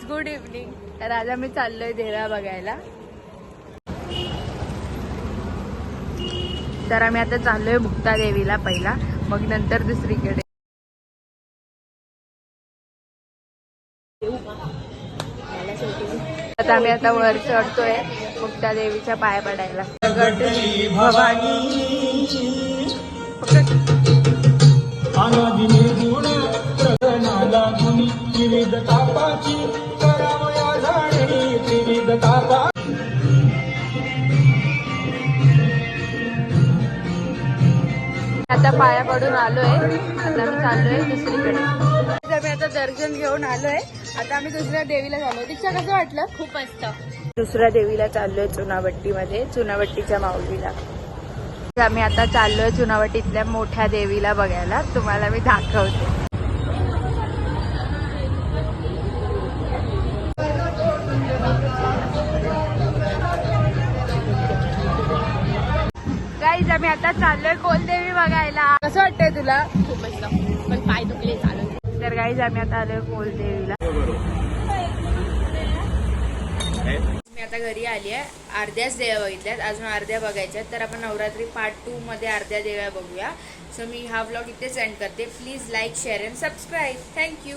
Good evening. तर आज आम्ही चाललोय देवळा बघायला. तर आम्ही आता चाललोय मुक्ता देवीला पहिला, मग नंतर दुसरीकडे. आता आम्ही आता वर चढतोय मुक्ता देवीच्या पाया पडायला. भवानी आता पाया पडून आलोय. आता आम्ही चाललोय दुसरीकडे. आम्ही आता दर्शन घेऊन आलोय. आता आम्ही दुसऱ्या देवीला चाललोय. दीक्षा कसं वाटलं? खूप मस्त. दुसऱ्या देवीला चाललोय चुनावट्टीमध्ये, चुनावट्टीच्या माऊलीला. आम्ही आता चाललोय चुनावट्टीतल्या मोठ्या देवीला बघायला. तुम्हाला मी दाखवते. गाईज आम्ही आता चाललोय कोलदेवी बघायला. कसं वाटतंय तुला? खूप मस्त, पण पाय दुखले चालून. तर गाईज आम्ही आता आलोय कोलदेवीला. मी आता घरी आली आहे. अर्ध्याच देव्या बघितल्यात, अजून अर्ध्या बघायच्यात. तर आपण नवरात्री पार्ट 2 मध्ये अर्ध्या देव्या बघूया. सो मी हा व्लॉग इथेच एंड करते. Please like, share and subscribe. Thank you.